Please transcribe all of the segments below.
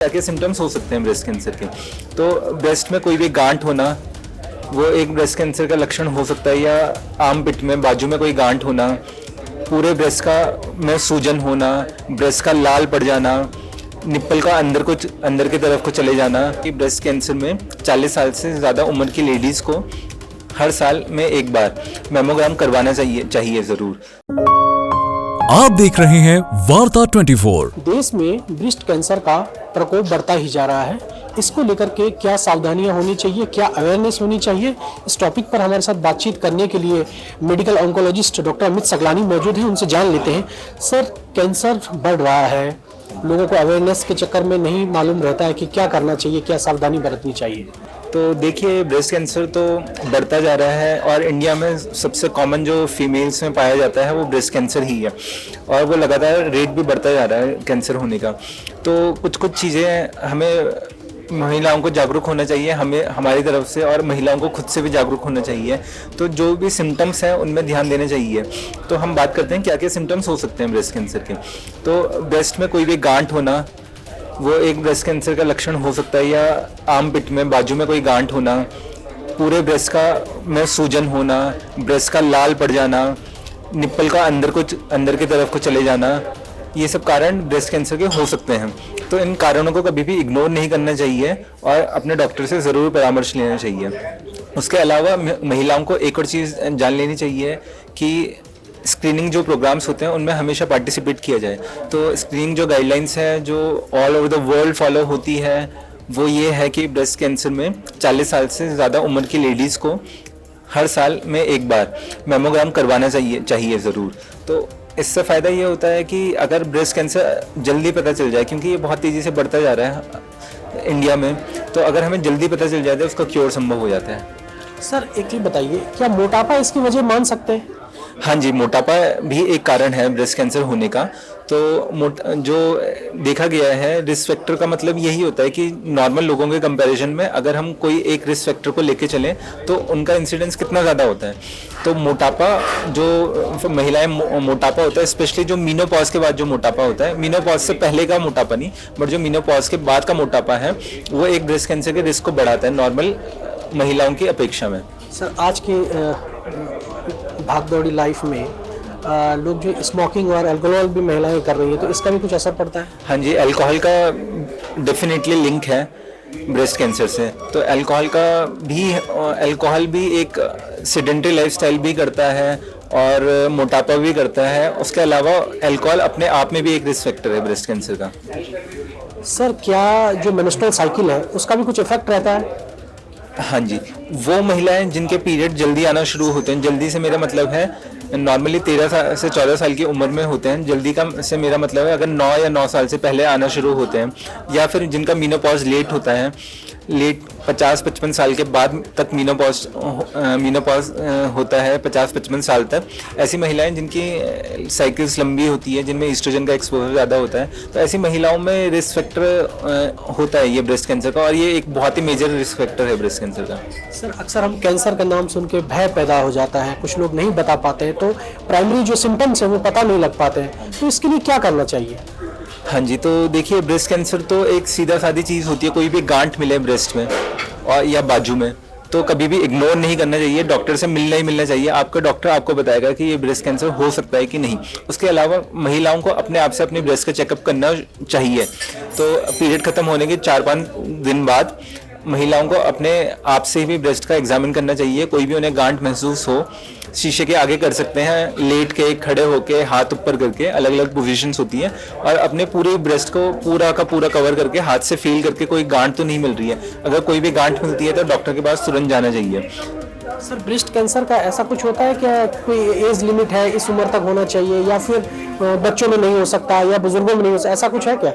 क्या क्या सिम्टम्स हो सकते हैं ब्रेस्ट कैंसर के। तो ब्रेस्ट में कोई भी गांठ होना वो एक ब्रेस्ट कैंसर का लक्षण हो सकता है, या आर्म पिट में बाजू में कोई गांठ होना, पूरे ब्रेस्ट का में सूजन होना, ब्रेस्ट का लाल पड़ जाना, निप्पल का अंदर की तरफ को चले जाना। कि ब्रेस्ट कैंसर में 40 साल से ज़्यादा उम्र की लेडीज़ को हर साल में एक बार मेमोग्राम करवाना चाहिए ज़रूर। आप देख रहे हैं वार्ता 24। देश में ब्रेस्ट कैंसर का प्रकोप बढ़ता ही जा रहा है। इसको लेकर के क्या सावधानियां होनी चाहिए, क्या अवेयरनेस होनी चाहिए, इस टॉपिक पर हमारे साथ बातचीत करने के लिए medical oncologist doctor Amit Saglani मौजूद हैं। उनसे जान लेते हैं। सर, कैंसर बढ़ रहा है, लोगों को अवेयरनेस के चक्कर में नहीं मालूम रहता है कि क्या करना चाहिए, क्या सावधानी बरतनी चाहिए। तो देखिए, ब्रेस्ट कैंसर तो बढ़ता जा रहा है और इंडिया में सबसे कॉमन जो फीमेल्स में पाया जाता है वो ब्रेस्ट कैंसर ही है, और वो लगातार रेट भी बढ़ता जा रहा है कैंसर होने का। तो कुछ चीज़ें हमें महिलाओं को जागरूक होना चाहिए, हमें हमारी तरफ से, और महिलाओं को खुद से भी जागरूक होना चाहिए। तो जो भी सिम्टम्स हैं उनमें ध्यान देना चाहिए। तो हम बात करते हैं क्या क्या सिम्टम्स हो सकते हैं ब्रेस्ट कैंसर के। तो ब्रेस्ट में कोई भी गांठ होना वो एक ब्रेस्ट कैंसर का लक्षण हो सकता है, या आर्म पिट में बाजू में कोई गांठ होना, पूरे ब्रेस्ट का में सूजन होना, ब्रेस्ट का लाल पड़ जाना, निप्पल का अंदर की तरफ को चले जाना, ये सब कारण ब्रेस्ट कैंसर के हो सकते हैं। तो इन कारणों को कभी भी इग्नोर नहीं करना चाहिए और अपने डॉक्टर से ज़रूर परामर्श लेना चाहिए। उसके अलावा महिलाओं को एक और चीज़ जान लेनी चाहिए कि स्क्रीनिंग जो प्रोग्राम्स होते हैं उनमें हमेशा पार्टिसिपेट किया जाए। तो स्क्रीनिंग जो गाइडलाइंस है जो all over the world follow होती है वो ये है कि ब्रेस्ट कैंसर में 40 साल से ज़्यादा उम्र की लेडीज़ को हर साल में एक बार मेमोग्राम करवाना चाहिए ज़रूर। तो इससे फ़ायदा ये होता है कि अगर ब्रेस्ट कैंसर जल्दी पता चल जाए, क्योंकि ये बहुत तेज़ी से बढ़ता जा रहा है इंडिया में, तो अगर हमें जल्दी पता चल जाता है उसका क्योर संभव हो जाता है। सर, एक चीज बताइए, क्या मोटापा इसकी वजह मान सकते हैं? हाँ जी, मोटापा भी एक कारण है ब्रेस्ट कैंसर होने का। तो जो देखा गया है, रिस्क फैक्टर का मतलब यही होता है कि नॉर्मल लोगों के कंपैरिजन में अगर हम कोई एक रिस्क फैक्टर को लेके चलें तो उनका इंसिडेंस कितना ज़्यादा होता है। तो मोटापा, जो महिलाएं मोटापा होता है, स्पेशली जो मीनोपॉज के बाद जो मोटापा होता है, मीनोपॉज से पहले का मोटापा नहीं, बट जो मीनोपॉज के बाद का मोटापा है वो एक ब्रेस्ट कैंसर के रिस्क को बढ़ाता है नॉर्मल महिलाओं की अपेक्षा में। सर, आज की भागदौड़ी लाइफ में लोग जो स्मोकिंग और अल्कोहल भी महिलाएं कर रही है, तो इसका भी कुछ असर पड़ता है? हाँ जी, अल्कोहल का डेफिनेटली लिंक है ब्रेस्ट कैंसर से। तो अल्कोहल भी एक सेडेंटरी लाइफस्टाइल भी करता है और मोटापा भी करता है। उसके अलावा अल्कोहल अपने आप में भी एक रिस्क फैक्टर है ब्रेस्ट कैंसर का। सर, क्या जो मेंस्ट्रुअल साइकिल है उसका भी कुछ इफेक्ट रहता है? हाँ जी, वो महिलाएं जिनके पीरियड जल्दी आना शुरू होते हैं, जल्दी से मेरा मतलब है नॉर्मली 13 से 14 साल की उम्र में होते हैं। जल्दी का से मेरा मतलब है अगर 9 या 9 साल से पहले आना शुरू होते हैं, या फिर जिनका मीनोपॉज लेट होता है, लेट 50-55 साल के बाद तक मीनोपॉज होता है, 50-55 साल तक। ऐसी महिलाएं जिनकी साइकिल्स लंबी होती है, जिनमें ईस्ट्रोजन का एक्सपोजर ज़्यादा होता है, तो ऐसी महिलाओं में रिस्क फैक्टर होता है ये ब्रेस्ट कैंसर का, और ये एक बहुत ही मेजर रिस्क फैक्टर है ब्रेस्ट कैंसर का। सर, अक्सर हम कैंसर का नाम सुन के भय पैदा हो जाता है, कुछ लोग नहीं बता पाते हैं, तो प्राइमरी जो सिम्टम्स है वो पता नहीं लग पाते हैं, तो इसके लिए क्या करना चाहिए? हाँ जी, तो देखिए, ब्रेस्ट कैंसर तो एक सीधा सादी चीज़ होती है। कोई भी गांठ मिले ब्रेस्ट में और या बाजू में तो कभी भी इग्नोर नहीं करना चाहिए, डॉक्टर से मिलना ही मिलना चाहिए। आपका डॉक्टर आपको बताएगा कि ये ब्रेस्ट कैंसर हो सकता है कि नहीं। उसके अलावा महिलाओं को अपने आप से अपनी ब्रेस्ट का चेकअप करना चाहिए। तो पीरियड खत्म होने के 4-5 दिन बाद महिलाओं को अपने आप से भी ब्रेस्ट का एग्जामिन करना चाहिए। कोई भी उन्हें गांठ महसूस हो, शीशे के आगे कर सकते हैं, लेट के, खड़े होके, हाथ ऊपर करके, अलग अलग पोजीशंस होती हैं, और अपने पूरे ब्रेस्ट को पूरा का पूरा कवर करके हाथ से फील करके कोई गांठ तो नहीं मिल रही है। अगर कोई भी गांठ मिलती है तो डॉक्टर के पास तुरंत जाना चाहिए। सर, ब्रेस्ट कैंसर का ऐसा कुछ होता है क्या, कोई एज लिमिट है, इस उम्र तक होना चाहिए, या फिर बच्चों में नहीं हो सकता या बुजुर्गों में नहीं हो सकता, ऐसा कुछ है क्या?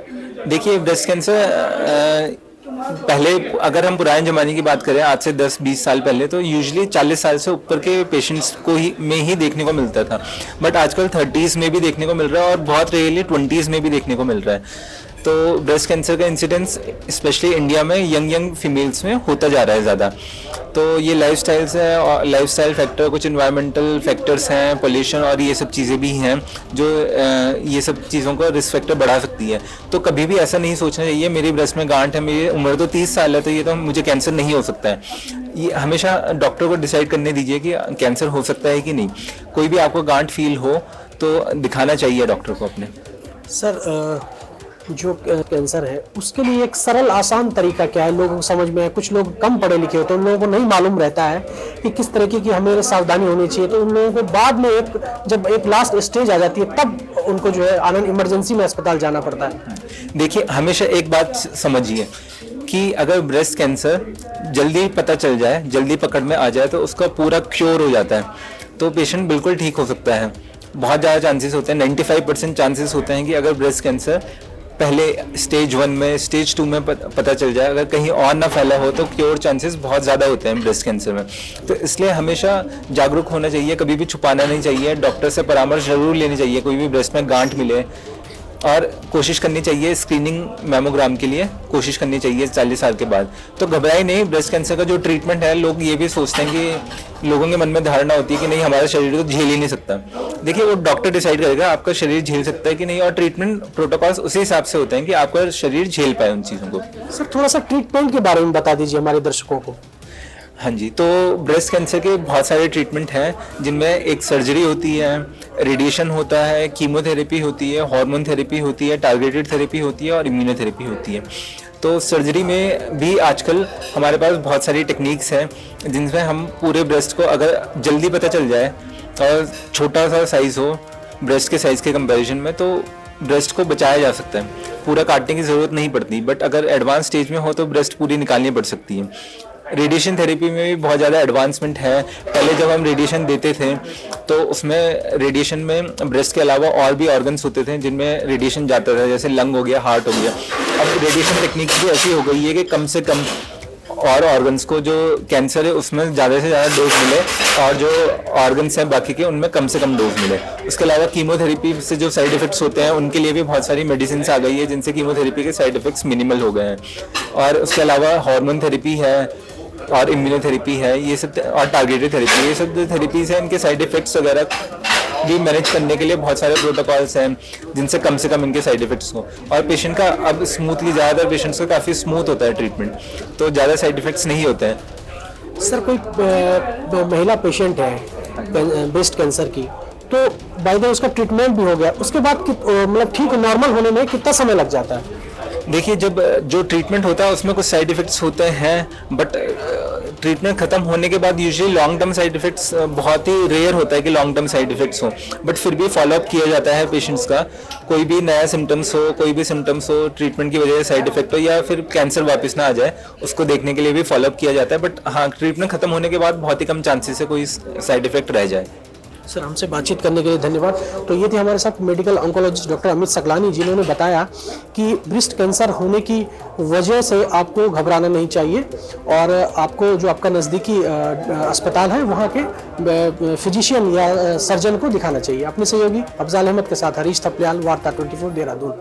देखिए, ब्रेस्ट कैंसर पहले अगर हम पुराने ज़माने की बात करें, आज से 10-20 साल पहले, तो यूजुअली 40 साल से ऊपर के पेशेंट्स को ही देखने को मिलता था। बट आजकल 30s में भी देखने को मिल रहा है और बहुत रेयरली 20s में भी देखने को मिल रहा है। तो ब्रेस्ट कैंसर का इंसिडेंस स्पेशली इंडिया में यंग फीमेल्स में होता जा रहा है ज़्यादा। तो ये लाइफस्टाइल्स है और लाइफस्टाइल फैक्टर, कुछ इन्वायरमेंटल फैक्टर्स हैं, पोल्यूशन और ये सब चीज़ें भी हैं जो ये सब चीज़ों को रिस्क फैक्टर बढ़ा सकती है। तो कभी भी ऐसा नहीं सोचना चाहिए मेरी ब्रेस्ट में गांठ है, मेरी उम्र तो 30 साल है तो ये तो मुझे कैंसर नहीं हो सकता है। ये हमेशा डॉक्टर को डिसाइड करने दीजिए कि कैंसर हो सकता है कि नहीं। कोई भी आपको गांठ फील हो तो दिखाना चाहिए डॉक्टर को अपने। सर जो कैंसर है उसके लिए एक सरल आसान तरीका क्या है, लोगों को समझ में है? कुछ लोग कम पढ़े लिखे होते हैं, उन लोगों को नहीं मालूम रहता है कि किस तरीके की हमें सावधानी होनी चाहिए, तो उन लोगों को बाद में जब एक लास्ट स्टेज आ जाती है तब उनको जो है आनंद इमरजेंसी में अस्पताल जाना पड़ता है। देखिए, हमेशा एक बात समझिए कि अगर ब्रेस्ट कैंसर जल्दी पता चल जाए, जल्दी पकड़ में आ जाए तो उसका पूरा क्योर हो जाता है, तो पेशेंट बिल्कुल ठीक हो सकता है। बहुत ज़्यादा चांसेस होते हैं, 95% चांसेस होते हैं कि अगर ब्रेस्ट कैंसर पहले स्टेज 1 में, स्टेज 2 में पता चल जाए, अगर कहीं और ना फैला हो तो क्योर चांसेस बहुत ज़्यादा होते हैं ब्रेस्ट कैंसर में। तो इसलिए हमेशा जागरूक होना चाहिए, कभी भी छुपाना नहीं चाहिए, डॉक्टर से परामर्श जरूर लेनी चाहिए कोई भी ब्रेस्ट में गांठ मिले, और कोशिश करनी चाहिए स्क्रीनिंग मैमोग्राम के लिए कोशिश करनी चाहिए 40 साल के बाद। तो घबराई नहीं, ब्रेस्ट कैंसर का जो ट्रीटमेंट है, लोग ये भी सोचते हैं कि लोगों के मन में धारणा होती है कि नहीं हमारा शरीर तो झेल ही नहीं सकता। देखिए, वो डॉक्टर डिसाइड करेगा आपका शरीर झेल सकता है कि नहीं, और ट्रीटमेंट प्रोटोकॉल्स उसी हिसाब से होते हैं कि आपका शरीर झेल पाए उन चीज़ों को। सर थोड़ा सा ट्रीटमेंट के बारे में बता दीजिए हमारे दर्शकों को। हाँ जी, तो ब्रेस्ट कैंसर के बहुत सारे ट्रीटमेंट हैं जिनमें एक सर्जरी होती है, रेडिएशन होता है, कीमोथेरेपी होती है, हार्मोन थेरेपी होती है, टारगेटेड थेरेपी होती है और इम्यूनोथेरेपी होती है। तो सर्जरी में भी आजकल हमारे पास बहुत सारी टेक्निक्स हैं जिनमें हम पूरे ब्रेस्ट को अगर जल्दी पता चल जाए और छोटा सा साइज़ हो ब्रेस्ट के साइज़ के कंपैरिजन में, तो ब्रेस्ट को बचाया जा सकता है, पूरा काटने की ज़रूरत नहीं पड़ती। बट अगर एडवांस स्टेज में हो तो ब्रेस्ट पूरी निकालनी पड़ सकती है। रेडिएशन थेरेपी में भी बहुत ज़्यादा एडवांसमेंट है। पहले जब हम रेडिएशन देते थे तो उसमें रेडिएशन में ब्रेस्ट के अलावा और भी ऑर्गन्स होते थे जिनमें रेडिएशन जाता था, जैसे लंग हो गया, हार्ट हो गया। अब रेडिएशन टेक्निक भी ऐसी हो गई है कि कम से कम और ऑर्गन्स को जो कैंसर है उसमें ज़्यादा से ज़्यादा डोज मिले और जो ऑर्गन्स हैं बाकी के उनमें कम से कम डोज मिले। उसके अलावा कीमोथेरेपी से जो साइड इफेक्ट्स होते हैं उनके लिए भी बहुत सारी मेडिसिन आ गई है जिनसे कीमोथेरेपी के साइड इफेक्ट्स मिनिमल हो गए हैं। और उसके अलावा हार्मोन थेरेपी है और इम्यूनोथेरेपी है, ये सब, और टारगेटेड थेरेपी, ये सब जो थेरेपीज हैं इनके साइड इफेक्ट्स वगैरह भी मैनेज करने के लिए बहुत सारे प्रोटोकॉल्स हैं जिनसे कम से कम इनके साइड इफेक्ट्स हो। और पेशेंट का अब स्मूथली, ज़्यादातर पेशेंट्स का काफ़ी स्मूथ होता है ट्रीटमेंट, तो ज़्यादा साइड इफेक्ट्स नहीं होते हैं। सर कोई महिला पेशेंट है ब्रेस्ट कैंसर की, तो बाय द वे उसका ट्रीटमेंट भी हो गया, उसके बाद मतलब ठीक नॉर्मल होने में कितना समय लग जाता है? देखिए, जब जो ट्रीटमेंट होता है उसमें कुछ साइड इफ़ेक्ट्स होते हैं, बट ट्रीटमेंट खत्म होने के बाद usually long term side effects, बहुत ही रेयर होता है कि लॉन्ग टर्म साइड इफ़ेक्ट्स हो, बट फिर भी फॉलोअप किया जाता है पेशेंट्स का। कोई भी नया सिम्टम्स हो, कोई भी सिम्टम्स हो, ट्रीटमेंट की वजह से साइड इफेक्ट हो या फिर कैंसर वापस ना आ जाए, उसको देखने के लिए भी फॉलोअप किया जाता है। बट हाँ, ट्रीटमेंट खत्म होने के बाद बहुत ही कम चांसेस है कोई साइड इफेक्ट रह जाए। सर हमसे बातचीत करने के लिए धन्यवाद। तो ये थे हमारे साथ medical oncologist doctor Amit Saklani, जिन्होंने बताया कि ब्रेस्ट कैंसर होने की वजह से आपको घबराना नहीं चाहिए और आपको जो आपका नज़दीकी अस्पताल है वहाँ के फिजिशियन या सर्जन को दिखाना चाहिए। अपने सहयोगी अफजाल अहमद के साथ हरीश थपलियाल, वार्ता 24 देहरादून।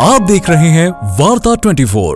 आप देख रहे हैं वार्ता 24।